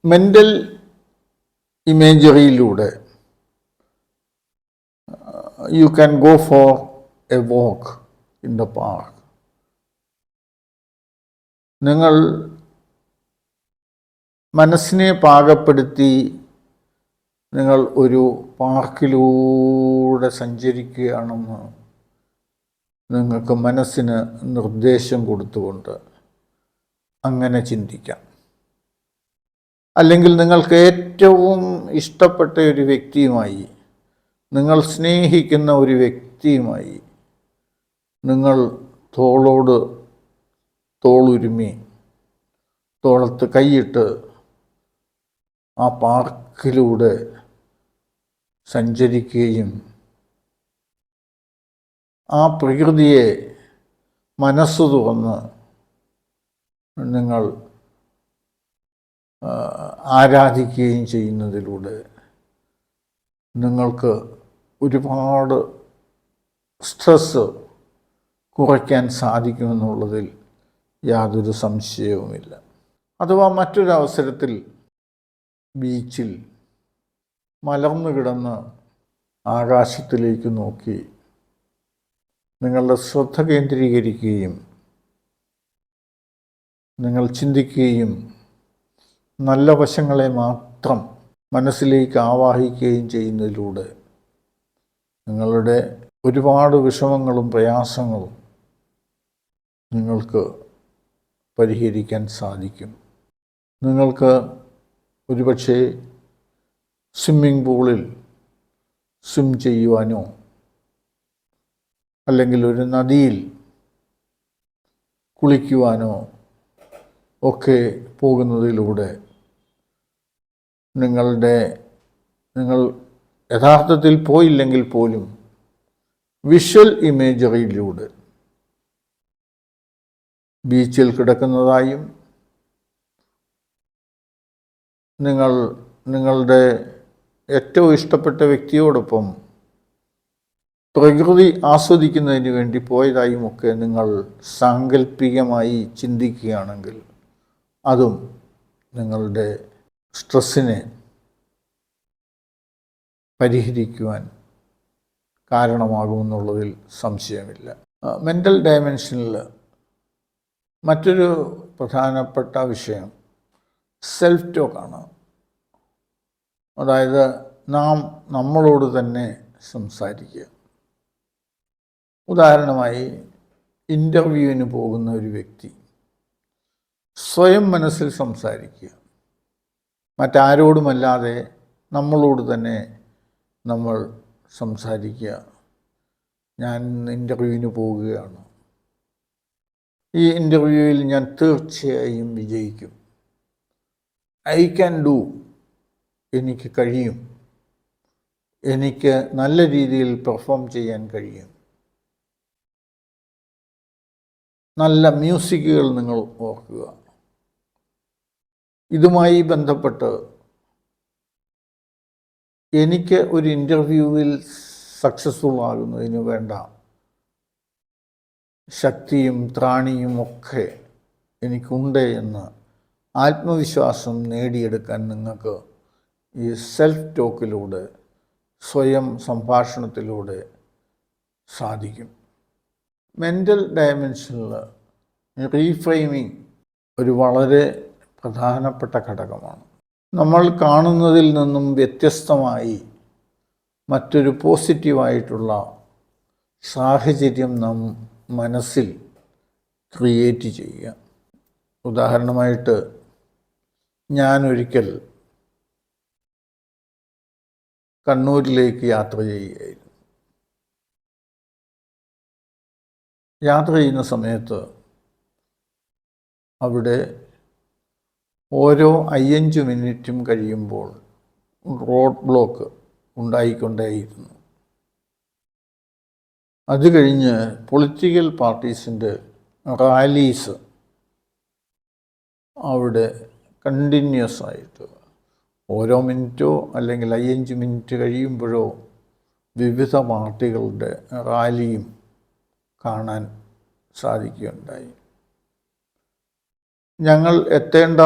Mental ഇമേജറിയിലൂടെ you can go for a walk in the park. നിങ്ങൾ മനസ്സിനെ പാകപ്പെടുത്തി നിങ്ങൾ ഒരു പാർക്കിലൂടെ സഞ്ചരിക്കുകയാണെന്ന് നിങ്ങൾക്ക് മനസ്സിന് നിർദ്ദേശം കൊടുത്തുകൊണ്ട് അങ്ങനെ ചിന്തിക്കാം. അല്ലെങ്കിൽ നിങ്ങൾക്ക് ഏറ്റവും ഇഷ്ടപ്പെട്ട ഒരു വ്യക്തിയുമായി, നിങ്ങൾ സ്നേഹിക്കുന്ന ഒരു വ്യക്തിയുമായി നിങ്ങൾ തോളോട് തോളുരുമി തോളത്ത് കൈയിട്ട് ആ പാർക്കിലൂടെ സഞ്ചരിക്കുകയും ആ പ്രകൃതിയെ മനസ്സ് തുറന്ന് നിങ്ങൾ ആരാധിക്കുകയും ചെയ്യുന്നതിലൂടെ നിങ്ങൾക്ക് ഒരുപാട് സ്ട്രെസ് കുറയ്ക്കാൻ സാധിക്കുമെന്നുള്ളതിൽ യാതൊരു സംശയവുമില്ല. അഥവാ മറ്റൊരവസരത്തിൽ ബീച്ചിൽ മലർന്നു കിടന്ന് ആകാശത്തിലേക്ക് നോക്കി നിങ്ങളുടെ ശ്രദ്ധ കേന്ദ്രീകരിക്കുകയും നിങ്ങൾ ചിന്തിക്കുകയും നല്ല വശങ്ങളെ മാത്രം മനസ്സിലേക്ക് ആവാഹിക്കുകയും ചെയ്യുന്നതിലൂടെ നിങ്ങളുടെ ഒരുപാട് വിഷമങ്ങളും പ്രയാസങ്ങളും നിങ്ങൾക്ക് പരിഹരിക്കാൻ സാധിക്കും. നിങ്ങൾക്ക് ഒരുപക്ഷെ സ്വിമ്മിംഗ് പൂളിൽ സ്വിം ചെയ്യുവാനോ അല്ലെങ്കിൽ ഒരു നദിയിൽ കുളിക്കുവാനോ ഒക്കെ പോകുന്നതിലൂടെ നിങ്ങൾ യഥാർത്ഥത്തിൽ പോയില്ലെങ്കിൽ പോലും വിഷ്വൽ ഇമേജറിയിലൂടെ ബീച്ചിൽ കിടക്കുന്നതായും നിങ്ങളുടെ ഏറ്റവും ഇഷ്ടപ്പെട്ട വ്യക്തിയോടൊപ്പം പ്രകൃതി ആസ്വദിക്കുന്നതിന് വേണ്ടി പോയതായുമൊക്കെ നിങ്ങൾ സാങ്കല്പികമായി ചിന്തിക്കുകയാണെങ്കിൽ അതും നിങ്ങളുടെ സ്ട്രെസ്സിനെ പരിഹരിക്കുവാൻ കാരണമാകുമെന്നുള്ളതിൽ സംശയമില്ല. മെൻ്റൽ ഡയമെൻഷനിൽ മറ്റൊരു പ്രധാനപ്പെട്ട വിഷയം സെൽഫ് ടോക്കാണ്. അതായത് നാം നമ്മളോട് തന്നെ സംസാരിക്കുക. ഉദാഹരണമായി ഇൻ്റർവ്യൂവിന് പോകുന്ന ഒരു വ്യക്തി സ്വയം മനസ്സിൽ സംസാരിക്കുക. മറ്റാരോടുമല്ലാതെ നമ്മളോട് തന്നെ നമ്മൾ സംസാരിക്കുക. ഞാൻ ഇൻ്റർവ്യൂവിന് പോവുകയാണ്. ഈ ഇൻ്റർവ്യൂവിൽ ഞാൻ തീർച്ചയായും വിജയിക്കും. ഐ ക്യാൻ ഡു, എനിക്ക് കഴിയും, എനിക്ക് നല്ല രീതിയിൽ പെർഫോം ചെയ്യാൻ കഴിയും. നല്ല മ്യൂസിക്കുകൾ നിങ്ങൾ ഓർക്കുക. ഇതുമായി ബന്ധപ്പെട്ട് എനിക്ക് ഒരു ഇൻ്റർവ്യൂവിൽ സക്സസ്ഫുൾ ആകുന്നതിന് വേണ്ട ശക്തിയും ത്രാണിയും ഒക്കെ എനിക്കുണ്ട് എന്ന് ആത്മവിശ്വാസം നേടിയെടുക്കാൻ നിങ്ങൾക്ക് ഈ സെൽഫ് ടോക്കിലൂടെ, സ്വയം സംഭാഷണത്തിലൂടെ സാധിക്കും. മെൻ്റൽ ഡയമെൻഷനിൽ റീഫ്രെയിമിംഗ് ഒരു വളരെ പ്രധാനപ്പെട്ട ഘടകമാണ്. നമ്മൾ കാണുന്നതിൽ നിന്നും വ്യത്യസ്തമായി മറ്റൊരു പോസിറ്റീവായിട്ടുള്ള സാഹചര്യം നാം മനസ്സിൽ ക്രിയേറ്റ് ചെയ്യുക. ഉദാഹരണമായിട്ട് ഞാനൊരിക്കൽ കണ്ണൂരിലേക്ക് യാത്ര ചെയ്യുകയായിരുന്നു. യാത്ര ചെയ്യുന്ന സമയത്ത് അവിടെ ഓരോ 5 മിനിറ്റും കഴിയുമ്പോൾ റോഡ് ബ്ലോക്ക് ഉണ്ടായിക്കൊണ്ടേയിരുന്നു. അത് കഴിഞ്ഞ് പൊളിറ്റിക്കൽ പാർട്ടീസിൻ്റെ റാലീസ് അവിടെ കണ്ടിന്യൂസ് ആയിട്ട് ഓരോ മിനിറ്റോ അല്ലെങ്കിൽ 5 മിനിറ്റ് കഴിയുമ്പോഴോ വിവിധ പാർട്ടികളുടെ റാലിയും കാണാൻ സാധിക്കുകയുണ്ടായി. ഞങ്ങൾ എത്തേണ്ട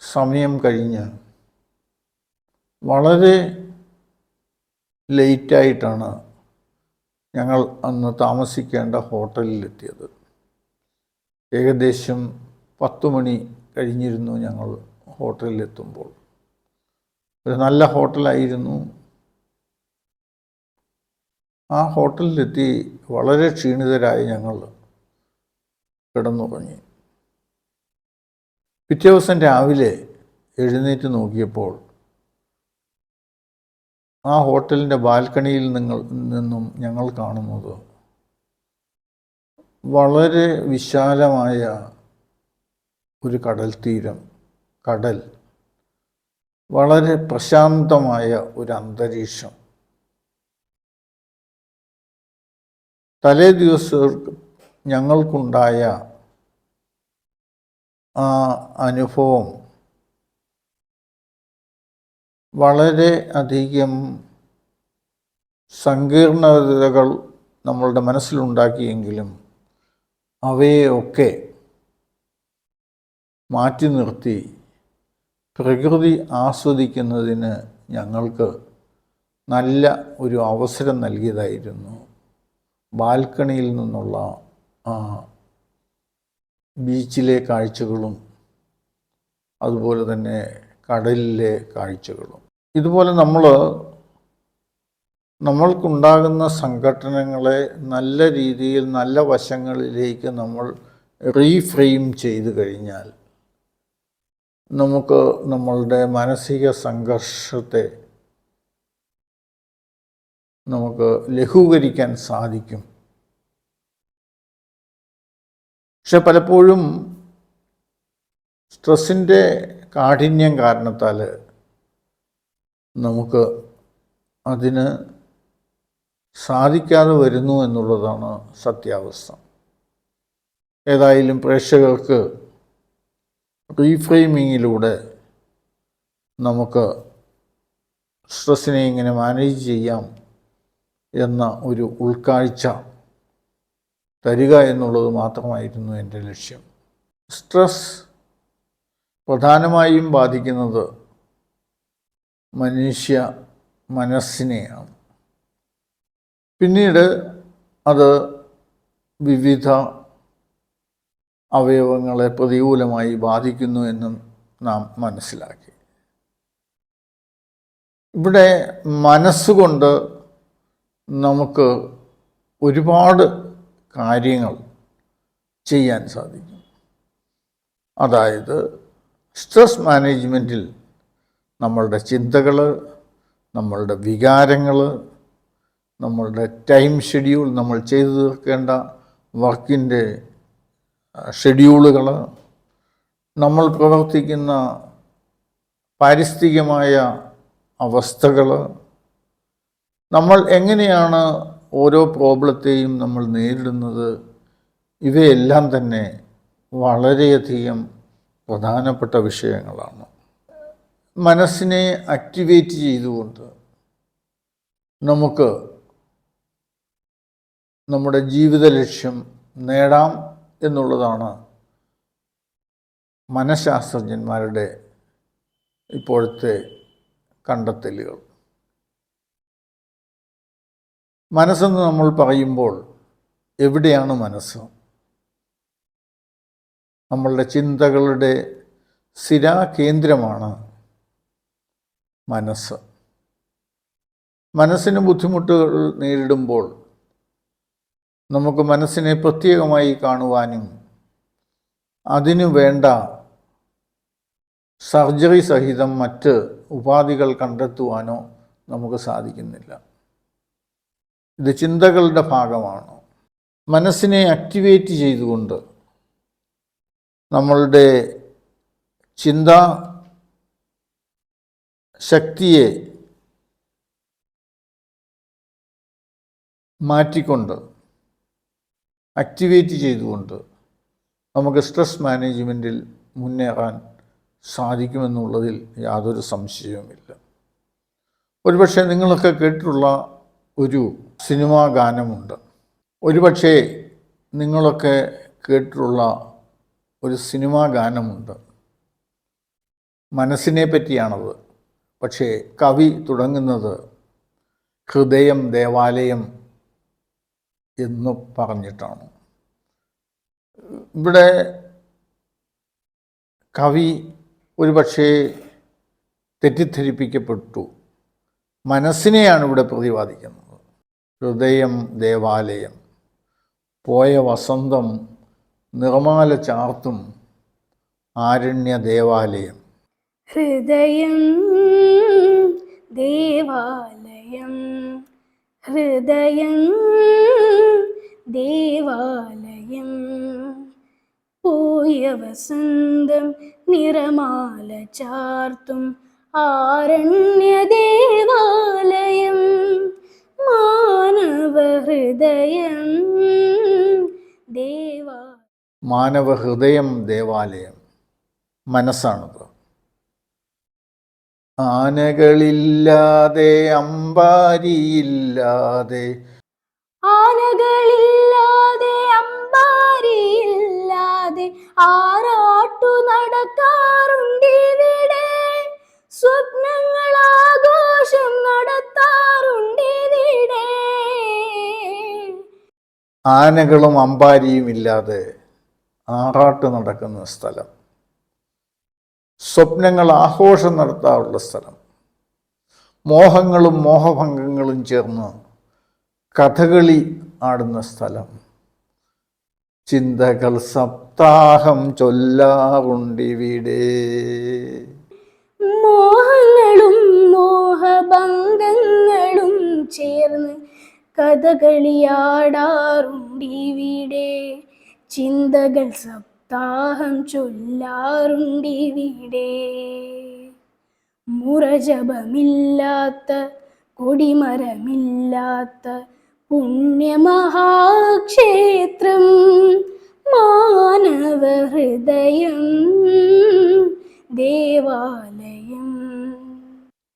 സമയം കഴിഞ്ഞ് വളരെ ലേറ്റായിട്ടാണ് ഞങ്ങൾ അന്ന് താമസിക്കേണ്ട ഹോട്ടലിലെത്തിയത്. ഏകദേശം 10 മണി കഴിഞ്ഞിരുന്നു ഞങ്ങൾ ഹോട്ടലിലെത്തുമ്പോൾ. ഒരു നല്ല ഹോട്ടലായിരുന്നു. ആ ഹോട്ടലിലെത്തി വളരെ ക്ഷീണിതരായി ഞങ്ങൾ കിടന്നുറങ്ങി. പിറ്റേ ദിവസം രാവിലെ എഴുന്നേറ്റ് നോക്കിയപ്പോൾ ആ ഹോട്ടലിൻ്റെ ബാൽക്കണിയിൽ നിന്നും ഞങ്ങൾ കാണുന്നത് വളരെ വിശാലമായ ഒരു കടൽ, വളരെ പ്രശാന്തമായ ഒരു അന്തരീക്ഷം. തലേ ദിവസം ഞങ്ങൾക്കുണ്ടായ ആ അനുഭവം വളരെ അധികം സങ്കീർണതകൾ നമ്മളുടെ മനസ്സിലുണ്ടാക്കിയെങ്കിലും അവയെയൊക്കെ മാറ്റി നിർത്തി പ്രകൃതി ആസ്വദിക്കുന്നതിന് ഞങ്ങൾക്ക് നല്ല ഒരു അവസരം നൽകിയതായിരുന്നു ബാൽക്കണിയിൽ നിന്നുള്ള ആ ബീച്ചിലെ കാഴ്ചകളും അതുപോലെ തന്നെ കടലിലെ കാഴ്ചകളും. ഇതുപോലെ നമ്മൾക്കുണ്ടാകുന്ന സംഘട്ടനങ്ങളെ നല്ല രീതിയിൽ, നല്ല വശങ്ങളിലേക്ക് നമ്മൾ റീഫ്രെയിം ചെയ്തു കഴിഞ്ഞാൽ നമുക്ക് നമ്മളുടെ മാനസിക സംഘർഷത്തെ നമുക്ക് ലഘൂകരിക്കാൻ സാധിക്കും. പക്ഷെ പലപ്പോഴും സ്ട്രെസ്സിൻ്റെ കാഠിന്യം കാരണത്താൽ നമുക്ക് അതിന് സാധിക്കാതെ വരുന്നു എന്നുള്ളതാണ് സത്യാവസ്ഥ. ഏതായാലും പ്രേക്ഷകർക്ക് റീഫ്രെയിമിങ്ങിലൂടെ നമുക്ക് സ്ട്രെസ്സിനെ ഇങ്ങനെ മാനേജ് ചെയ്യാം എന്ന ഒരു ഉൾക്കാഴ്ച തരിക എന്നുള്ളത് മാത്രമായിരുന്നു എൻ്റെ ലക്ഷ്യം. സ്ട്രെസ് പ്രധാനമായും ബാധിക്കുന്നത് മനുഷ്യ മനസ്സിനെയാണ്. പിന്നീട് അത് വിവിധ അവയവങ്ങളെ പ്രതികൂലമായി ബാധിക്കുന്നു എന്നും നാം മനസ്സിലാക്കി. ഇവിടെ മനസ്സുകൊണ്ട് നമുക്ക് ഒരുപാട് കാര്യങ്ങൾ ചെയ്യാൻ സാധിക്കും. അതായത് സ്ട്രെസ് മാനേജ്മെൻറ്റിൽ നമ്മളുടെ ചിന്തകൾ, നമ്മളുടെ വികാരങ്ങൾ, നമ്മളുടെ ടൈം ഷെഡ്യൂൾ, നമ്മൾ ചെയ്തു തീർക്കേണ്ട വർക്കിൻ്റെ ഷെഡ്യൂളുകൾ, നമ്മൾ പ്രവർത്തിക്കുന്ന പാരിസ്ഥിതികമായ അവസ്ഥകൾ, നമ്മൾ എങ്ങനെയാണ് ഓരോ പ്രോബ്ലത്തെയും നമ്മൾ നേരിടുന്നത്, ഇവയെല്ലാം തന്നെ വളരെയധികം പ്രധാനപ്പെട്ട വിഷയങ്ങളാണ്. മനസ്സിനെ ആക്ടിവേറ്റ് ചെയ്തുകൊണ്ട് നമുക്ക് നമ്മുടെ ജീവിത ലക്ഷ്യം നേടാം എന്നുള്ളതാണ് മനഃശാസ്ത്രജ്ഞന്മാരുടെ ഇപ്പോഴത്തെ കണ്ടെത്തലുകൾ. മനസ്സെന്ന് നമ്മൾ പറയുമ്പോൾ എവിടെയാണ് മനസ്സ്? നമ്മളുടെ ചിന്തകളുടെ സ്ഥിരാകേന്ദ്രമാണ് മനസ്സ്. മനസ്സിന് ബുദ്ധിമുട്ടുകൾ നേരിടുമ്പോൾ നമുക്ക് മനസ്സിനെ പ്രത്യേകമായി കാണുവാനും അതിനു വേണ്ട സർജറി സഹിതം മറ്റ് ഉപാധികൾ കണ്ടെത്തുവാനോ നമുക്ക് സാധിക്കുന്നില്ല. ഇത് ചിന്തകളുടെ ഭാഗമാണ്. മനസ്സിനെ ആക്ടിവേറ്റ് ചെയ്തുകൊണ്ട് നമ്മളുടെ ചിന്താ ശക്തിയെ മാറ്റിക്കൊണ്ട്, ആക്ടിവേറ്റ് ചെയ്തുകൊണ്ട് നമുക്ക് സ്ട്രെസ് മാനേജ്മെൻറ്റിൽ മുന്നേറാൻ സാധിക്കുമെന്നുള്ളതിൽ യാതൊരു സംശയവുമില്ല. ഒരുപക്ഷെ നിങ്ങളൊക്കെ കേട്ടിട്ടുള്ള ഒരു സിനിമാ ഗാനമുണ്ട്. ഒരുപക്ഷെ നിങ്ങളൊക്കെ കേട്ടിട്ടുള്ള ഒരു സിനിമാ ഗാനമുണ്ട്. മനസ്സിനെ പറ്റിയാണത്. പക്ഷേ കവി തുടങ്ങുന്നത് ഹൃദയം ദേവാലയം എന്ന് പറഞ്ഞിട്ടാണ്. ഇവിടെ കവി ഒരുപക്ഷേ തെറ്റിദ്ധരിപ്പിക്കപ്പെട്ടു. മനസ്സിനെയാണ് ഇവിടെ പ്രതിപാദിക്കുന്നത്. ഹൃദയം ദേവാലയം, പോയ വസന്തം നിറമാല ചാർത്തും ആരണ്യ ദേവാലയം. ഹൃദയം ദേവാലയം, ഹൃദയം ദേവാലയം, പോയ വസന്തം നിറമാല ചാർത്തും ആരണ്യ ദേവാലയം, മാനവ ഹൃദയം ദേവാലയം. മാനവ ഹൃദയം ദേവാലയം, മനസ്സാണത്. ആനകളില്ലാതെ അമ്പാരിയില്ലാതെ, ആനകളില്ലാതെ അമ്പാരിയില്ലാതെ ആറാട്ടു നടക്കാറുണ്ടിവിടെ, സ്വപ്നങ്ങൾ ആഘോഷം നടത്താറുണ്ടിവിടെ. ആനകളും അമ്പാരിയും ഇല്ലാതെ ആറാട്ട് നടക്കുന്ന സ്ഥലം, സ്വപ്നങ്ങൾ ആഘോഷം നടത്താറുള്ള സ്ഥലം, മോഹങ്ങളും മോഹഭംഗങ്ങളും ചേർന്ന് കഥകളി ആടുന്ന സ്ഥലം, ചിന്തകൾ സപ്താഹം ചൊല്ലാറുണ്ടിവിടെ. മോഹങ്ങളും മോഹഭംഗങ്ങളും ചേർന്ന് കഥകളിയാടാറുണ്ടിവിടെ, ചിന്തകൾ സപ്താഹം ചൊല്ലാറുണ്ടിവിടെ. മുറജപമില്ലാത്ത കൊടിമരമില്ലാത്ത പുണ്യമഹാക്ഷേത്രം, മാനവ ഹൃദയം ദേവാലയം.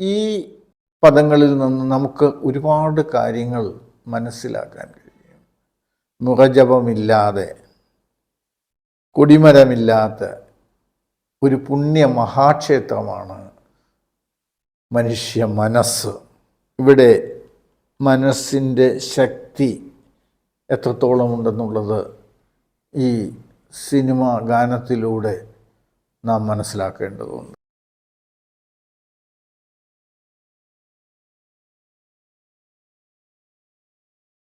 ഈ പദങ്ങളിൽ നിന്ന് നമുക്ക് ഒരുപാട് കാര്യങ്ങൾ മനസ്സിലാക്കാൻ കഴിയും. മുറജപമില്ലാതെ, കൊടിമരമില്ലാത്ത ഒരു പുണ്യ മഹാക്ഷേത്രമാണ് മനുഷ്യ മനസ്സ്. ഇവിടെ മനസ്സിൻ്റെ ശക്തി എത്രത്തോളം ഉണ്ടെന്നുള്ളത് ഈ സിനിമ ഗാനത്തിലൂടെ നാം മനസ്സിലാക്കേണ്ടതുണ്ട്.